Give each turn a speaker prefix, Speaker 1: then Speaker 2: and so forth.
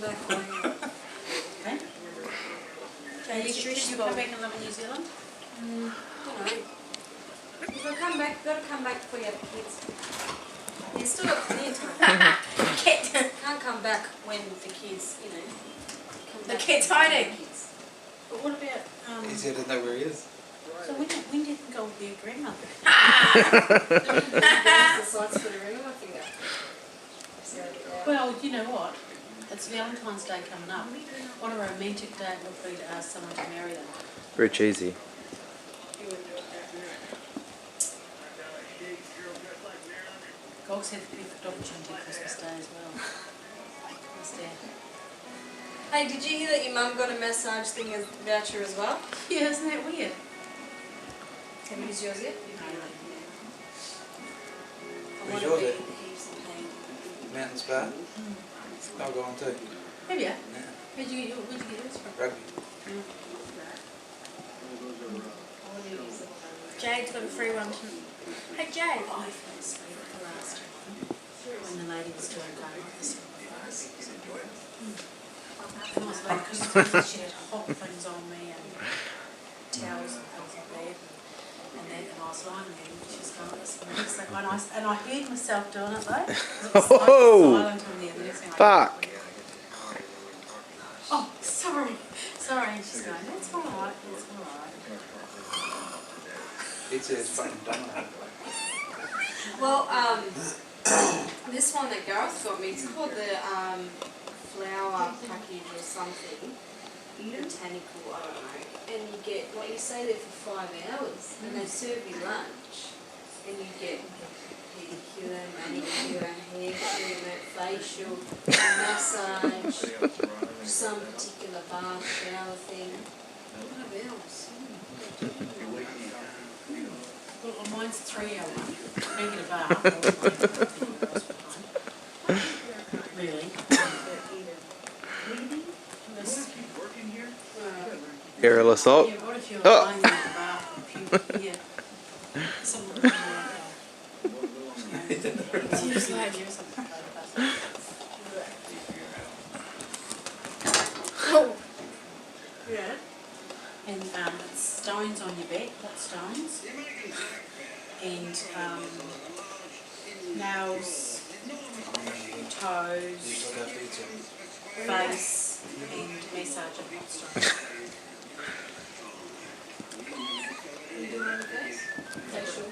Speaker 1: back when.
Speaker 2: Okay.
Speaker 1: Jay,
Speaker 2: Did you come back and live in New Zealand?
Speaker 1: I don't know. If I come back, you've got to come back before you have kids. You still got plenty of time. Can't come back when the kids, you know.
Speaker 2: The kids hiding. But what about
Speaker 3: He said he doesn't know where he is.
Speaker 2: so when do you think I'll be a grandmother?
Speaker 1: The sites put a ring on my finger.
Speaker 2: Well, you know what? It's Valentine's Day coming up. What a romantic day it would be to ask someone to marry them.
Speaker 4: Very cheesy.
Speaker 2: Gogs have the perfect opportunity Christmas Day as well. Yes, dear.
Speaker 1: Hey, did you hear that your mum got a massage thing as voucher as well?
Speaker 2: Yeah, isn't that weird?
Speaker 1: Have you used yours yet?
Speaker 3: Where's yours at? Mountain Spa? I'll go on too.
Speaker 2: Have you?
Speaker 3: Yeah.
Speaker 2: Where'd you get yours from?
Speaker 3: Rugby.
Speaker 5: Jade's got a free one. Hey Jade.
Speaker 2: I fell asleep at the last one when the lady was doing going with this one for us. And I was late because she had hot things on me and towels and things like that. And then I was lying there and she was going this and this. And I heard myself doing it though. It was
Speaker 4: Oh!
Speaker 2: silent in there. The next thing I
Speaker 4: Fuck!
Speaker 2: oh, sorry. Sorry. And she's going, that's all right, that's all right.
Speaker 3: He says fucking dumb.
Speaker 1: Well, this one that Gareth got me, it's called the flower package or something. Botanical, I don't know. And you get, like you stay there for 5 hours and they serve you lunch and you get pedicure, manicure, hair treatment, facial, massage, some particular bath, shower thing. What else?
Speaker 2: Well, mine's 3 hours. Make it a bar. Really?
Speaker 4: Aerial assault.
Speaker 2: Yeah, what if you're
Speaker 4: Oh.
Speaker 2: lying in the bath and puke? Yeah. Someone like that. Seems like you're something like that.
Speaker 5: Oh.
Speaker 1: Yeah.
Speaker 2: And it's stones on your back, hot stones. And nails, toes, face, and massage of hot stones.
Speaker 1: You do one of those? Facial.